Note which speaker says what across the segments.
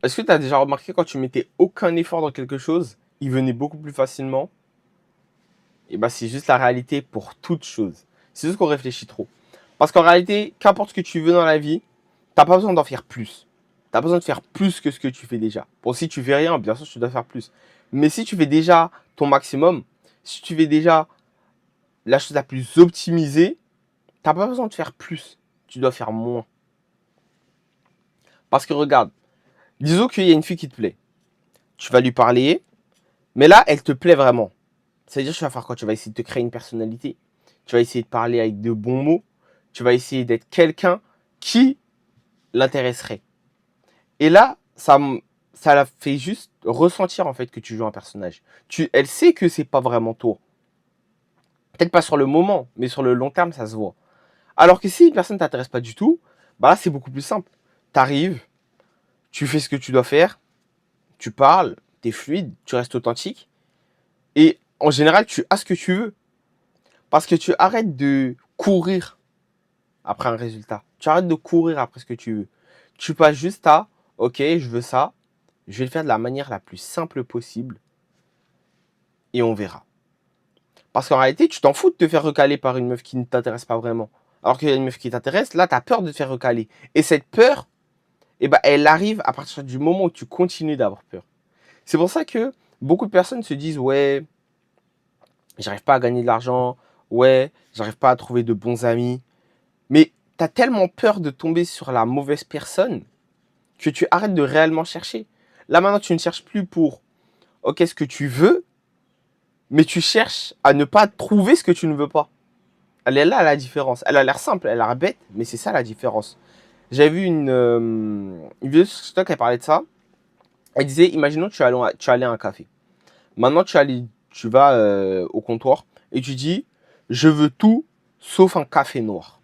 Speaker 1: Est-ce que tu as déjà remarqué quand tu mettais aucun effort dans quelque chose, il venait beaucoup plus facilement? Et bah c'est juste la réalité pour toute chose. C'est juste qu'on réfléchit trop. Parce qu'en réalité, qu'importe ce que tu veux dans la vie, t'as pas besoin d'en faire plus. T'as besoin de faire plus que ce que tu fais déjà. Bon, si tu fais rien, bien sûr, tu dois faire plus. Mais si tu fais déjà ton maximum, si tu fais déjà la chose la plus optimisée, t'as pas besoin de faire plus. Tu dois faire moins. Parce que regarde, disons qu'il y a une fille qui te plaît. Tu vas lui parler, mais là, elle te plaît vraiment. C'est-à-dire, tu vas faire quoi? Tu vas essayer de te créer une personnalité. Tu vas essayer de parler avec de bons mots. Tu vas essayer d'être quelqu'un qui l'intéresserait. Et là, ça la fait juste ressentir en fait que tu joues un personnage. Elle sait que c'est pas vraiment toi. Peut-être pas sur le moment, mais sur le long terme, ça se voit. Alors que si une personne t'intéresse pas du tout, bah là, c'est beaucoup plus simple. T'arrives, tu fais ce que tu dois faire, tu parles, t'es fluide, tu restes authentique. Et en général, tu as ce que tu veux. Parce que tu arrêtes de courir après un résultat. Tu arrêtes de courir après ce que tu veux. Tu passes juste à, ok, je veux ça, je vais le faire de la manière la plus simple possible et on verra. Parce qu'en réalité, tu t'en fous de te faire recaler par une meuf qui ne t'intéresse pas vraiment. Alors qu'il y a une meuf qui t'intéresse, là, tu as peur de te faire recaler. Et cette peur, eh ben, elle arrive à partir du moment où tu continues d'avoir peur. C'est pour ça que beaucoup de personnes se disent, ouais, j'arrive pas à gagner de l'argent, ouais, j'arrive pas à trouver de bons amis. Mais tu as tellement peur de tomber sur la mauvaise personne que tu arrêtes de réellement chercher. Là, maintenant, tu ne cherches plus pour, ok, ce que tu veux, mais tu cherches à ne pas trouver ce que tu ne veux pas. Elle est là la différence. Elle a l'air simple, elle a l'air bête, mais c'est ça la différence. J'avais vu une vidéo sur TikTok qui parlait de ça. Elle disait, imaginons que tu allais à un café. Maintenant, tu vas au comptoir et tu dis, je veux tout sauf un café noir.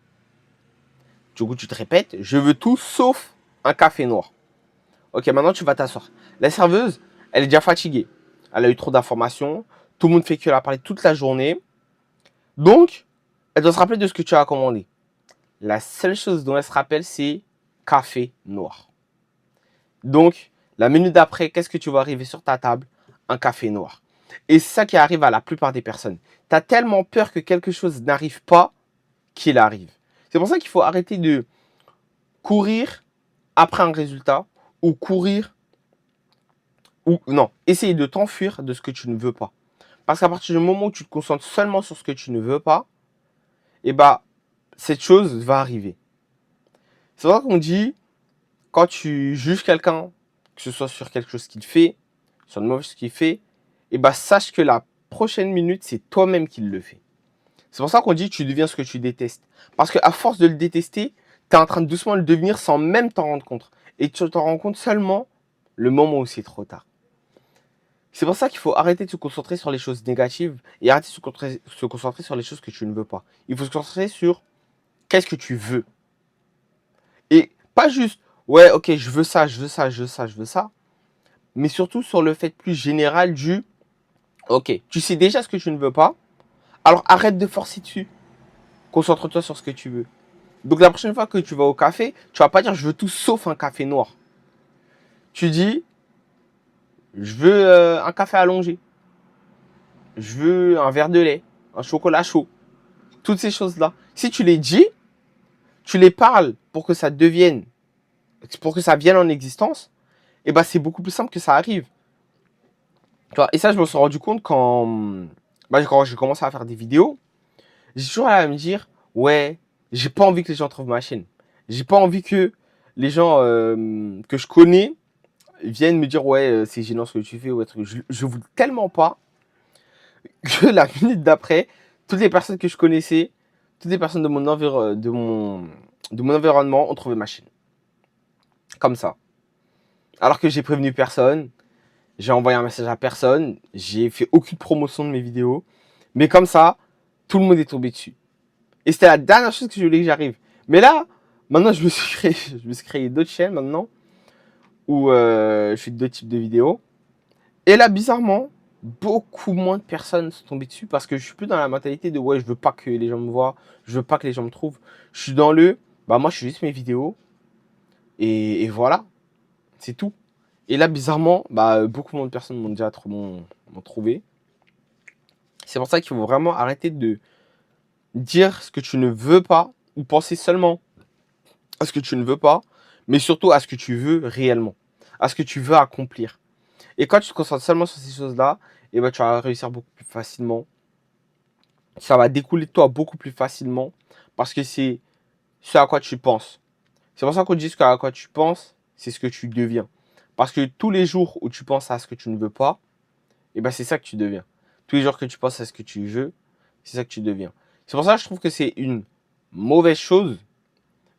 Speaker 1: Du coup, tu te répètes, je veux tout sauf un café noir. Ok, maintenant tu vas t'asseoir. La serveuse, elle est déjà fatiguée. Elle a eu trop d'informations. Tout le monde fait que la parler toute la journée. Donc, elle doit se rappeler de ce que tu as commandé. La seule chose dont elle se rappelle, c'est café noir. Donc, la minute d'après, qu'est-ce que tu vas arriver sur ta table? Un café noir. Et c'est ça qui arrive à la plupart des personnes. Tu as tellement peur que quelque chose n'arrive pas qu'il arrive. C'est pour ça qu'il faut arrêter de courir après un résultat ou courir ou non, essayer de t'enfuir de ce que tu ne veux pas. Parce qu'à partir du moment où tu te concentres seulement sur ce que tu ne veux pas, et bah, cette chose va arriver. C'est vrai qu'on dit, quand tu juges quelqu'un, que ce soit sur quelque chose qu'il fait, sur une mauvaise chose qu'il fait, et bah, sache que la prochaine minute, c'est toi-même qui le fais. C'est pour ça qu'on dit, tu deviens ce que tu détestes. Parce qu'à force de le détester, tu es en train de doucement le devenir sans même t'en rendre compte. Et tu t'en rends compte seulement le moment où c'est trop tard. C'est pour ça qu'il faut arrêter de se concentrer sur les choses négatives et arrêter de se concentrer sur les choses que tu ne veux pas. Il faut se concentrer sur qu'est-ce que tu veux. Et pas juste, ouais, ok, je veux ça, je veux ça, je veux ça, je veux ça. Mais surtout sur le fait plus général du, ok, tu sais déjà ce que tu ne veux pas, alors arrête de forcer dessus. Concentre-toi sur ce que tu veux. Donc la prochaine fois que tu vas au café, tu vas pas dire je veux tout sauf un café noir. Tu dis, je veux un café allongé. Je veux un verre de lait, un chocolat chaud. Toutes ces choses-là. Si tu les dis, tu les parles pour que ça devienne, pour que ça vienne en existence, et ben c'est beaucoup plus simple que ça arrive. Tu vois, et ça, je me suis rendu compte quand j'ai commencé à faire des vidéos. J'ai toujours à me dire, ouais, j'ai pas envie que les gens trouvent ma chaîne. J'ai pas envie que les gens que je connais viennent me dire, ouais, c'est gênant ce que tu fais ou autre. Je veux tellement pas que la minute d'après, toutes les personnes que je connaissais, toutes les personnes de mon environnement ont trouvé ma chaîne. Comme ça. Alors que j'ai prévenu personne, j'ai envoyé un message à personne, j'ai fait aucune promotion de mes vidéos. Mais comme ça, tout le monde est tombé dessus. Et c'était la dernière chose que je voulais que j'arrive. Mais là, maintenant, je me suis créé d'autres chaînes maintenant où je fais deux types de vidéos. Et là, bizarrement, beaucoup moins de personnes sont tombées dessus parce que je suis plus dans la mentalité de ouais, je veux pas que les gens me voient, je veux pas que les gens me trouvent. Je suis dans le, bah moi, je fais juste mes vidéos et voilà, c'est tout. Et là, bizarrement, beaucoup de personnes m'ont trouvé. C'est pour ça qu'il faut vraiment arrêter de dire ce que tu ne veux pas ou penser seulement à ce que tu ne veux pas, mais surtout à ce que tu veux réellement, à ce que tu veux accomplir. Et quand tu te concentres seulement sur ces choses-là, et tu vas réussir beaucoup plus facilement. Ça va découler de toi beaucoup plus facilement parce que c'est ce à quoi tu penses. C'est pour ça qu'on dit ce à quoi tu penses, c'est ce que tu deviens. Parce que tous les jours où tu penses à ce que tu ne veux pas, c'est ça que tu deviens. Tous les jours que tu penses à ce que tu veux, c'est ça que tu deviens. C'est pour ça que je trouve que c'est une mauvaise chose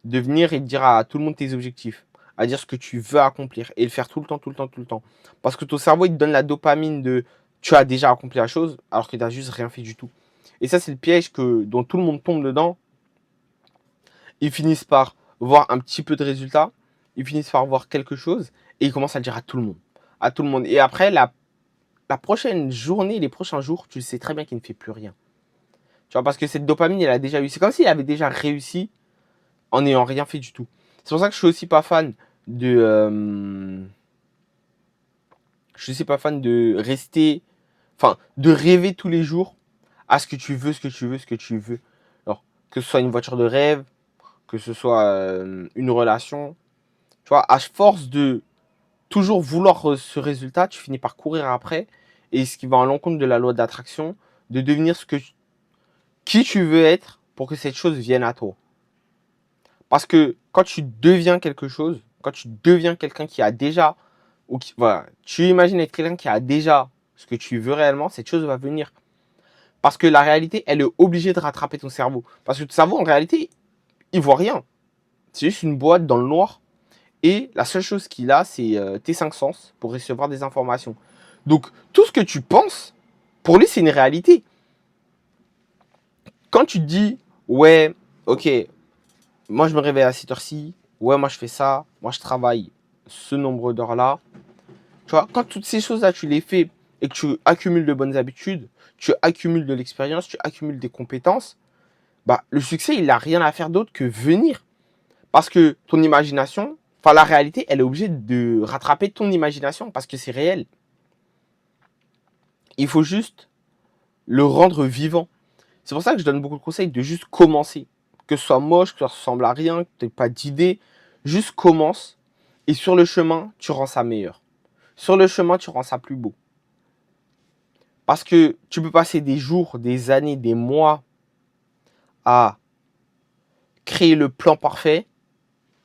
Speaker 1: de venir et de dire à tout le monde tes objectifs, à dire ce que tu veux accomplir et le faire tout le temps, tout le temps, tout le temps. Parce que ton cerveau, il te donne la dopamine de tu as déjà accompli la chose alors que tu n'as juste rien fait du tout. Et ça, c'est le piège dont tout le monde tombe dedans. Ils finissent par voir un petit peu de résultats, ils finissent par voir quelque chose et ils commencent à le dire à tout le monde. À tout le monde. Et après, la prochaine journée, les prochains jours, tu sais très bien qu'il ne fait plus rien. Tu vois, parce que cette dopamine, elle a déjà eu. C'est comme s'il avait déjà réussi en n'ayant rien fait du tout. C'est pour ça que je suis aussi pas fan je suis aussi pas fan de rester. Enfin, de rêver tous les jours à ce que tu veux, ce que tu veux, ce que tu veux. Alors, que ce soit une voiture de rêve, que ce soit une relation. Tu vois, à force de toujours vouloir ce résultat, tu finis par courir après. Et ce qui va à l'encontre de la loi d'attraction, de devenir qui tu veux être pour que cette chose vienne à toi. Parce que quand tu deviens quelque chose, quand tu deviens quelqu'un qui a déjà, voilà, tu imagines être quelqu'un qui a déjà ce que tu veux réellement, cette chose va venir. Parce que la réalité, elle est obligée de rattraper ton cerveau. Parce que ton cerveau, en réalité, il voit rien. C'est juste une boîte dans le noir. Et la seule chose qu'il a, c'est tes 5 sens pour recevoir des informations. Donc, tout ce que tu penses, pour lui, c'est une réalité. Quand tu te dis, ouais, ok, moi je me réveille à cette heure-ci, ouais, moi je fais ça, moi je travaille ce nombre d'heures-là. Tu vois, quand toutes ces choses-là, tu les fais et que tu accumules de bonnes habitudes, tu accumules de l'expérience, tu accumules des compétences, le succès, il n'a rien à faire d'autre que venir. Parce que ton imagination, enfin la réalité, elle est obligée de rattraper ton imagination parce que c'est réel. Il faut juste le rendre vivant. C'est pour ça que je donne beaucoup de conseils de juste commencer. Que ce soit moche, que ça ressemble à rien, que tu n'aies pas d'idée, juste commence. Et sur le chemin, tu rends ça meilleur. Sur le chemin, tu rends ça plus beau. Parce que tu peux passer des jours, des années, des mois à créer le plan parfait.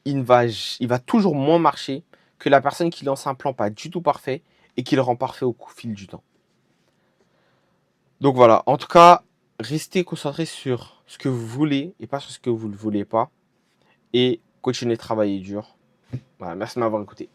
Speaker 1: Il va toujours moins marcher que la personne qui lance un plan pas du tout parfait et qui le rend parfait au fil du temps. Donc voilà, en tout cas, restez concentré sur ce que vous voulez et pas sur ce que vous ne voulez pas. Et continuez de travailler dur. Voilà, merci de m'avoir écouté.